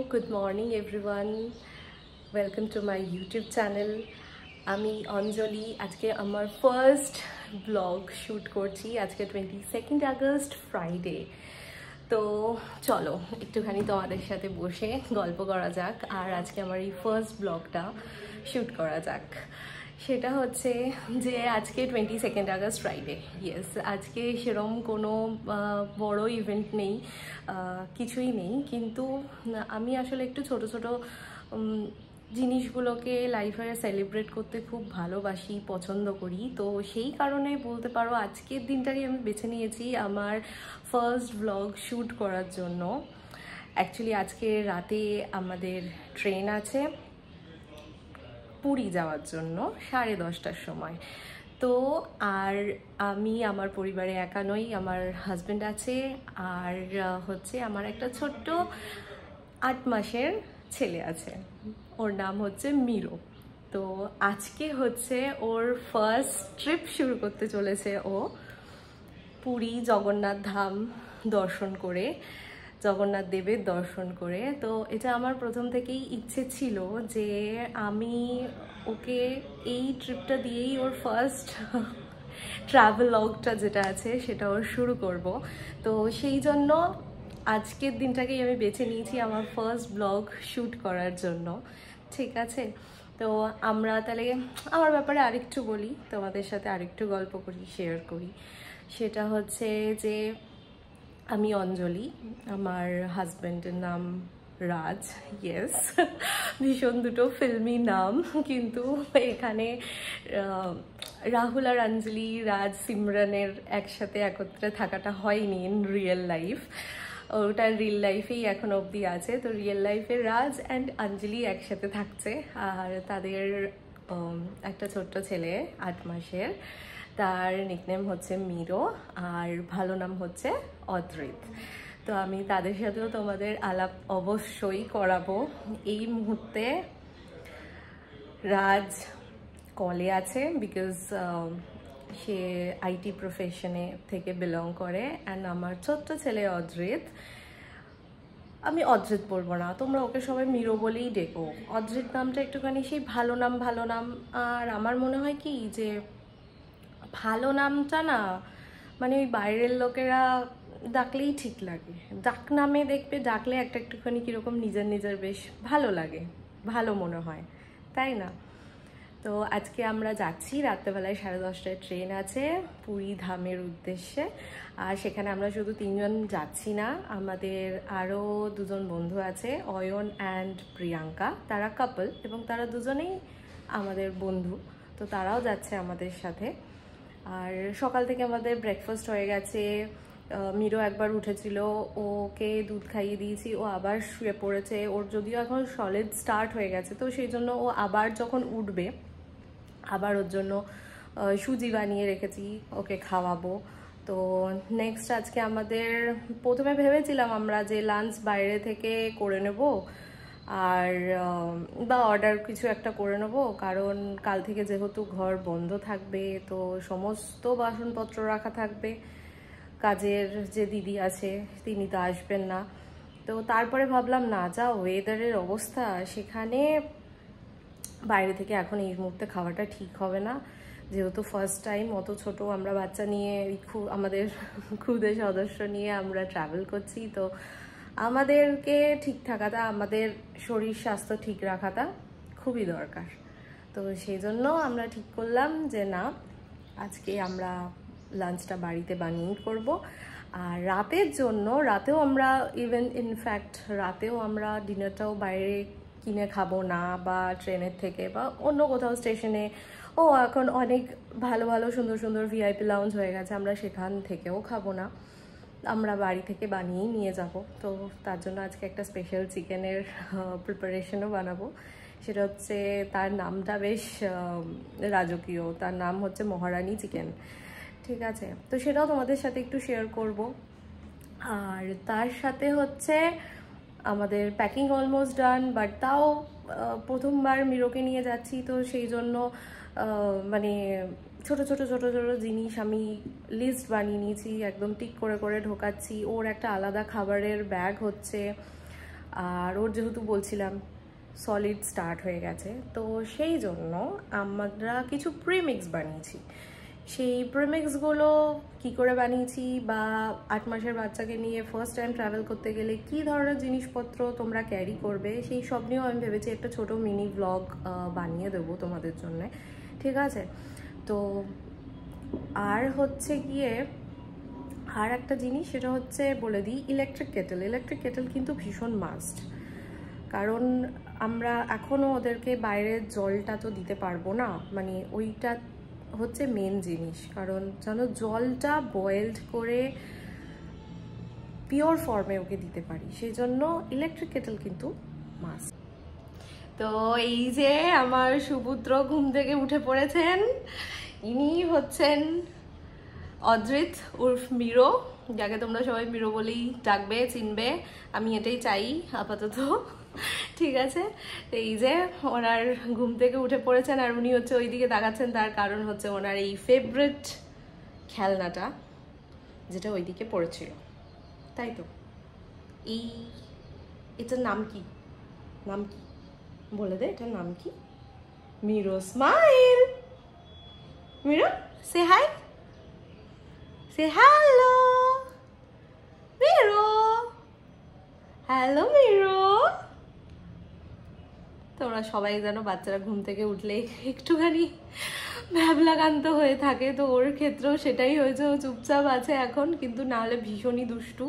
good morning everyone. Welcome to my YouTube channel. আমি অঞ্জলি আজকে আমার ফার্স্ট ব্লগ শ্যুট করছি আজকে 22 আগস্ট ফ্রাইডে। তো চলো একটুখানি তোমাদের সাথে বসে গল্প করা যাক আর আজকে আমার এই ফার্স্ট ব্লগটা শ্যুট করা যাক। সেটা হচ্ছে যে আজকে 22 আগস্ট ফ্রাইডে। ইয়েস, আজকে সেরকম কোনো বড় ইভেন্ট নেই, কিছুই নেই, কিন্তু আমি আসলে একটু ছোট ছোট জিনিসগুলোকে লাইফে সেলিব্রেট করতে খুব ভালোবাসি, পছন্দ করি। তো সেই কারণে বলতে পারো আজকের দিনটাই আমি বেছে নিয়েছি আমার ফার্স্ট ব্লগ শ্যুট করার জন্য। অ্যাকচুয়ালি আজকে রাতে আমাদের ট্রেন আছে পুরী যাওয়ার জন্য 10:30টার সময়। তো আর আমি আমার পরিবারে একা নই, আমার হাজব্যান্ড আছে আর হচ্ছে আমার একটা ছোট্ট 8 মাসের ছেলে আছে, ওর নাম হচ্ছে মিরো। তো আজকে হচ্ছে ওর ফার্স্ট ট্রিপ শুরু করতে চলেছে ও পুরী জগন্নাথ ধাম দর্শন করে, জগন্নাথ দেবের দর্শন করে। তো এটা আমার প্রথম থেকেই ইচ্ছে ছিল যে আমি ওকে এই ট্রিপটা দিয়েই ওর ফার্স্ট ট্রাভেলগটা যেটা আছে সেটা ওর শুরু করব। তো সেই জন্য আজকের দিনটাকেই আমি বেছে নিয়েছি আমার ফার্স্ট ব্লগ শ্যুট করার জন্য। ঠিক আছে, তো আমরা তাহলে আমার ব্যাপারে আরেকটু বলি, তোমাদের সাথে আরেকটু গল্প করি, শেয়ার করি। সেটা হচ্ছে যে আমি অঞ্জলি, আমার হাজব্যান্ডের নাম রাজ। ইয়েস, ভীষণ দুটো ফিল্মি নাম, কিন্তু এখানে রাহুল আর অঞ্জলি, রাজ সিমরানের একসাথে একত্রে থাকাটা হয়নি ইন রিয়েল লাইফ। ওটা রিয়েল লাইফেই এখন অবধি আছে। তো রিয়েল লাইফে রাজ অ্যান্ড অঞ্জলি একসাথে থাকছে আর তাদের একটা ছোট্ট ছেলে 8 মাসের, তার নিকনেম হচ্ছে মিরো আর ভালো নাম হচ্ছে অদ্রিত। তো আমি তাদের সাথেও তোমাদের আলাপ অবশ্যই করাবো। এই মুহূর্তে রাজ কলে আছে বিকজ সে আইটি প্রফেশনে থেকে বিলং করে। অ্যান্ড আমার ছোট্ট ছেলে অদ্রিত, আমি অদ্রিত বলবো না, তোমরা ওকে সবাই মিরো বলেই ডেকো। অদ্রিত নামটা একটুখানি সেই ভালো নাম, ভালো নাম। আর আমার মনে হয় কি যে ভালো নামটা না মানে ওই বাইরের লোকেরা ডাকলেই ঠিক লাগে, ডাক নামে দেখবে ডাকলে একটা একটুখানি কীরকম নিজের নিজের বেশ ভালো লাগে, ভালো মনে হয়, তাই না? তো আজকে আমরা যাচ্ছি রাত্রেবেলায় 10:30টায় ট্রেন আছে পুরী ধামের উদ্দেশ্যে। আর সেখানে আমরা শুধু 3 জন যাচ্ছি না, আমাদের আরও 2 জন বন্ধু আছে, অয়ন অ্যান্ড প্রিয়াঙ্কা। তারা কাপল এবং তারা দুজনেই আমাদের বন্ধু। তো তারাও যাচ্ছে আমাদের সাথে। আর সকাল থেকে আমাদের ব্রেকফাস্ট হয়ে গেছে। মিরো একবার উঠেছিল, ওকে দুধ খাইয়ে দিয়েছি, ও আবার শুয়ে পড়েছে। ওর যদিও এখন সলিড স্টার্ট হয়ে গেছে, তো সেই জন্য ও আবার যখন উঠবে আবার ওর জন্য সুজি বানিয়ে রেখেছি, ওকে খাওয়াবো। তো নেক্সট আজকে আমাদের প্রথমে ভেবেছিলাম আমরা যে লাঞ্চ বাইরে থেকে করে নেব আর বা অর্ডার কিছু একটা করে নেবো, কারণ কাল থেকে যেহেতু ঘর বন্ধ থাকবে তো সমস্ত বাসনপত্র রাখা থাকবে। কাজের যে দিদি আছে তিনি তো আসবেন না। তো তারপরে ভাবলাম না, যা ওয়েদারের অবস্থা সেখানে বাইরে থেকে এখন এই মুহূর্তে খাওয়াটা ঠিক হবে না, যেহেতু ফার্স্ট টাইম অত ছোট আমরা বাচ্চা নিয়ে আমাদের খুদে সদস্য নিয়ে আমরা ট্রাভেল করছি। তো আমাদেরকে ঠিক থাকাটা, আমাদের শরীর স্বাস্থ্য ঠিক রাখাটা খুবই দরকার। তো সেই জন্য আমরা ঠিক করলাম যে না, আজকে আমরা লাঞ্চটা বাড়িতে বানিয়েই করব। আর রাতের জন্য রাতেও আমরা ইনফ্যাক্ট রাতেও আমরা ডিনারটাও বাইরে কিনে খাবো না, বা ট্রেনের থেকে বা অন্য কোথাও স্টেশনে এখন অনেক ভালো ভালো সুন্দর সুন্দর ভিআইপি লাউঞ্জ হয়ে গেছে, আমরা সেখান থেকেও খাবো না, আমরা বাড়ি থেকে বানিয়েই নিয়ে যাব। তো তার জন্য আজকে একটা স্পেশাল চিকেনের প্রিপারেশনও বানাবো। সেটা হচ্ছে, তার নামটা বেশ রাজকীয়, তার নাম হচ্ছে মহারানী চিকেন। ঠিক আছে, তো সেটাও তোমাদের সাথে একটু শেয়ার করব। আর তার সাথে হচ্ছে আমাদের প্যাকিং অলমোস্ট ডান, বাট তাও প্রথমবার মিরোকে নিয়ে যাচ্ছি, তো সেই জন্য মানে ছোট ছোট ছোট ছোট জিনিস আমি লিস্ট বানিয়ে নিয়েছি, একদম টিক করে করে ঢোকাচ্ছি। ওর একটা আলাদা খাবারের ব্যাগ হচ্ছে, আর ওর যেহেতু বলছিলাম সলিড স্টার্ট হয়ে গেছে, তো সেই জন্য আমরা কিছু প্রিমিক্স বানিয়েছি। সেই প্রিমিক্সগুলো কি করে বানিয়েছি বা 8 মাসের বাচ্চাকে নিয়ে ফার্স্ট টাইম ট্রাভেল করতে গেলে কি ধরনের জিনিসপত্র তোমরা ক্যারি করবে, সেই সব নিয়েও আমি ভেবেছি একটা ছোট মিনি ব্লগ বানিয়ে দেবো তোমাদের জন্য, ঠিক আছে? তো আর হচ্ছে গিয়ে আর একটা জিনিস, সেটা হচ্ছে বলে দিই, ইলেকট্রিক কেটেল কিন্তু ভীষণ মাস্ট, কারণ আমরা এখনও ওদেরকে বাইরের জলটা তো দিতে পারবো না, মানে ওইটা হচ্ছে মেন জিনিস। কারণ যেন জলটা বয়েলড করে পিওর ফর্মে ওকে দিতে পারি, সেই জন্য ইলেকট্রিক কেটেল কিন্তু মাস্ট। তো এই যে আমার সুপুত্র ঘুম থেকে উঠে পড়েছেন, ইনি হচ্ছেন অদ্রিত উর্ফ মিরো, যাকে তোমরা সবাই মিরো বলেই ডাকবে, চিনবে, আমি এটাই চাই আপাতত, ঠিক আছে? তো এই যে ওনার ঘুম থেকে উঠে পড়েছেন, আর উনি হচ্ছে ওইদিকে তাকাচ্ছেন, তার কারণ হচ্ছে ওনার এই ফেভারিট খেলনাটা যেটা ওইদিকে পড়েছিল, তাই তো? এটার নাম কি বলে দে, এটার নাম কি? Mirror smile. মিরো সে হাই, সে হ্যালো। Mirror, hello mirror. তোমরা সবাই জানো বাচ্চারা ঘুম থেকে উঠলেই একটুখানি ভ্যাবলাকান্ত হয়ে থাকে, তো ওর ক্ষেত্রেও সেটাই হয়েছে, ও চুপচাপ আছে এখন, কিন্তু নাহলে ভীষণই দুষ্টু,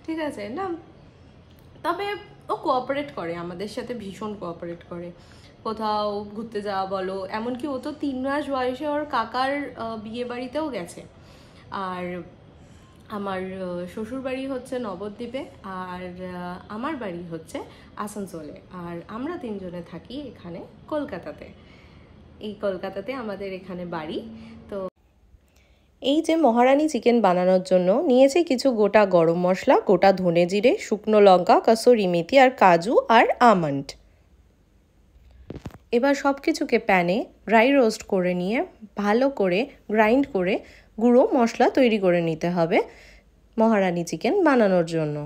ঠিক আছে না? তবে ও কোঅপারেট করে আমাদের সাথে, ভীষণ কোঅপারেট করে, কোথাও ঘুরতে যাওয়া বলো, এমনকি ও তো 3 মাস বয়সে ওর কাকার বিয়ে বাড়িতেও গেছে। আর আমার শ্বশুর বাড়ি হচ্ছে নবদ্বীপে, আর আমার বাড়ি হচ্ছে আসানসোলে, আর আমরা 3 জনে থাকি এখানে কলকাতাতে। এই কলকাতাতে আমাদের এখানে বাড়ি। তো এই যে মহারানী চিকেন বানানোর জন্য নিয়েছি কিছু গোটা গরম মশলা, গোটা ধনে জিরে, শুকনো লঙ্কা, কসুরি মেথি আর কাজু আর আমন্ড। এবার সব কিছুকে প্যানে ড্রাই রোস্ট করে নিয়ে ভালো করে গ্রাইন্ড করে গুঁড়ো মশলা তৈরি করে নিতে হবে মহারানী চিকেন বানানোর জন্য।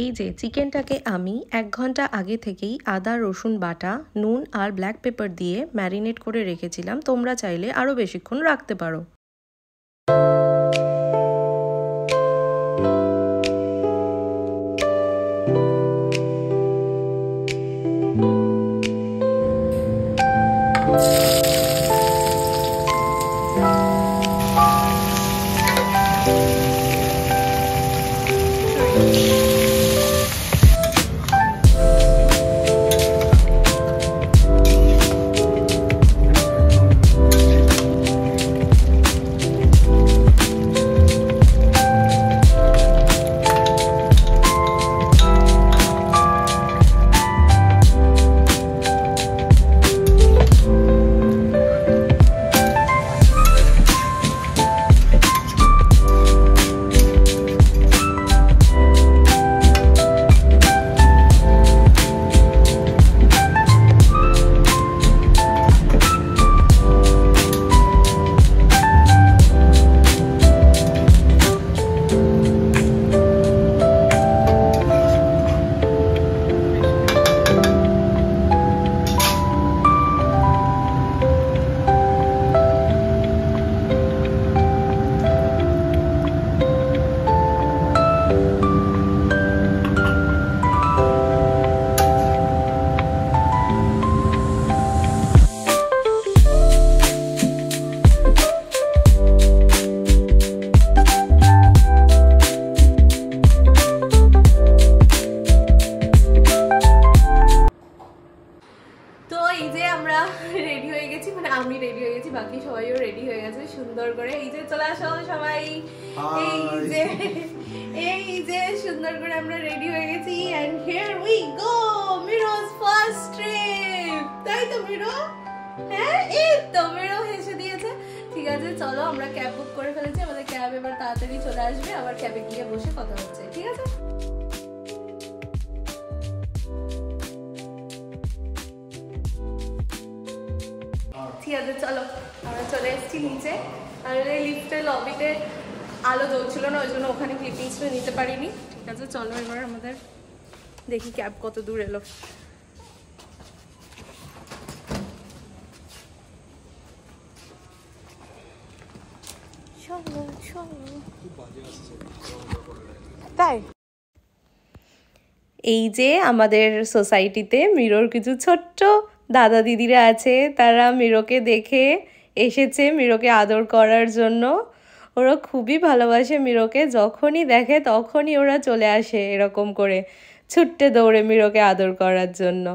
এই যে চিকেনটাকে আমি 1 ঘন্টা আগে থেকেই আদা রসুন বাটা, নুন আর ব্ল্যাক পেপার দিয়ে ম্যারিনেট করে রেখেছিলাম, তোমরা চাইলে আরও বেশিক্ষণ রাখতে পারো। বাকি সবাইও রেডি হয়ে গেছে সুন্দর করে। এই যে চলে আসো সবাই, এই যে সুন্দর করে আমরা রেডি হয়ে গেছি। And here we go, Miro's first trip, তাই তো মিরো? হ্যাঁ, এই তো মিরো হেসে দিয়েছে। ঠিক আছে, চলো আমরা ক্যাব বুক করে ফেলেছি, আমাদের ক্যাব এবার তাড়াতাড়ি চলে আসবে, আবার ক্যাবে গিয়ে বসে কথা হচ্ছে, ঠিক আছে? ঠিক আছে, চলো আমরা চলে এসেছি নিচে। আর এই লিফটের লবিতে আলো জ্বলছিল না, ওই জন্য ওখানে ক্লিপিংসটা নিতে পারিনি। ঠিক আছে, চলো এবার আমাদের দেখি ক্যাব কত দূর এলো। তাই এই যে আমাদের সোসাইটিতে মিরোর কিছু ছোট্ট দাদা দিদিরা আছে, তারা মিরোকে দেখে এসেছে মিরোকে আদর করার জন্য। ওরা খুবই ভালোবাসে মিরোকে, যখনই দেখে তখনই ওরা চলে আসে এরকম করে ছুট্টে দৌড়ে মিরোকে আদর করার জন্য।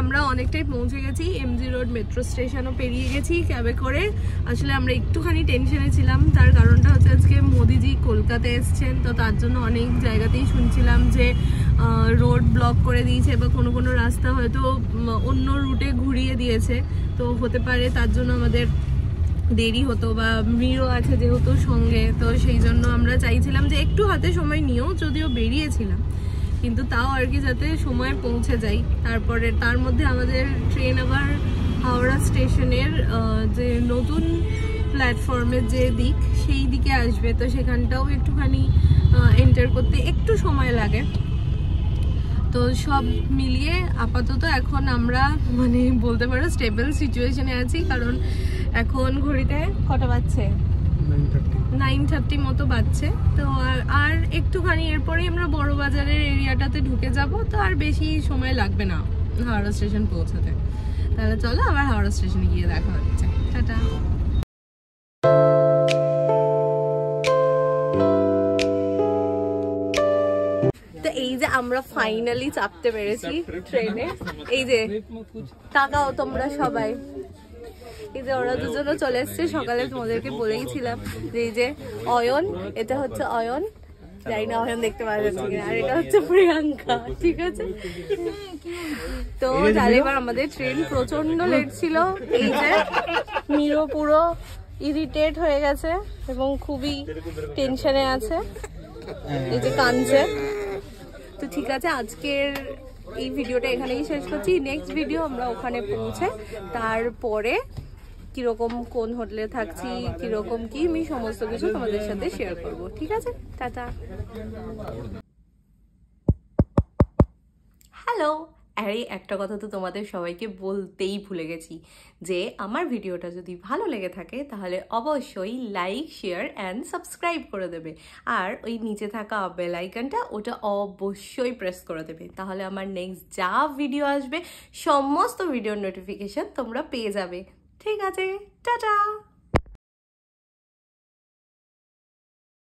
আমরা অনেকটাই পৌঁছে গেছি, এমজি রোড মেট্রো স্টেশনও পেরিয়ে গেছি ক্যাবে করে। আসলে আমরা একটুখানি টেনশনে ছিলাম, তার কারণটা হচ্ছে আজকে মোদিজি কলকাতায় এসছেন, তো তার জন্য অনেক জায়গাতেই শুনছিলাম যে রোড ব্লক করে দিয়েছে বা কোনো কোনো রাস্তা হয়তো অন্য রুটে ঘুরিয়ে দিয়েছে, তো হতে পারে তার জন্য আমাদের দেরি হতো, বা মিরো আছে যেহেতু সঙ্গে, তো সেই জন্য আমরা চাইছিলাম যে একটু হাতে সময় নিয়েও যদিও বেরিয়েছিলাম, কিন্তু তাও আর কি যাতে সময় পৌঁছে যাই। তারপরে তার মধ্যে আমাদের ট্রেন আবার হাওড়া স্টেশনের যে নতুন প্ল্যাটফর্মের যে দিক সেই দিকে আসবে, তো সেখানটাও একটুখানি এন্টার করতে একটু সময় লাগে। তো সব মিলিয়ে আপাতত এখন আমরা মানে বলতে পারো স্টেবল সিচুয়েশনে আছি, কারণ এখন ঘড়িতে কটা বাজছে, 9:30 মতো বাজছে। তো আর একটুখানি এরপরেই আমরা বড় বাজারের এরিয়াটাতে ঢুকে যাব, তো আর বেশি সময় লাগবে না হাওড়া স্টেশন পৌঁছাতে। তাহলে চলো আবার হাওড়া স্টেশনে গিয়ে দেখা হচ্ছে, টাটা। তো এই যে আমরা ফাইনালি চাপতে পেরেছি ট্রেনে, এই যে তাকাও তোমরা সবাই, এই যে ওরা দুজনও চলে এসছে। সকালে তোমাদেরকে বলেইছিলাম যে এই যে অয়ন, এটা হচ্ছে অয়ন, জানি না অয়ন দেখতে পাওয়া যাচ্ছে কিনা, আর এটা হচ্ছে প্রিয়াঙ্কা, ঠিক আছে। তো তাহলে এবার আমাদের ট্রেন প্রচন্ড লেট ছিল, এই যে মিরো পুরো ইরিটেট হয়ে গেছে এবং খুবই টেনশনে আছে, এই যে কাঁদছে। তো ঠিক আছে, আজকের এই ভিডিওটা এখানেই শেষ করছি। নেক্সট ভিডিও আমরা ওখানে পৌঁছে তারপরে কিরকম কোন হোটেলে থাকছি, কিরকম কি, আমি সমস্ত কিছু তোমাদের সাথে শেয়ার করব, ঠিক আছে, টাটা। হ্যালো, আরে একটা কথা তো তোমাদের সবাইকে বলতেই ভুলে গেছি, যে আমার ভিডিওটা যদি ভালো লেগে থাকে তাহলে অবশ্যই লাইক, শেয়ার অ্যান্ড সাবস্ক্রাইব করে দেবে, আর ওই নিচে থাকা বেল আইকনটা ওটা অবশ্যই প্রেস করে দেবে, তাহলে আমার নেক্সট যা ভিডিও আসবে সমস্ত ভিডিওর নোটিফিকেশন তোমরা পেয়ে যাবে, ঠিক আছে, টাটা।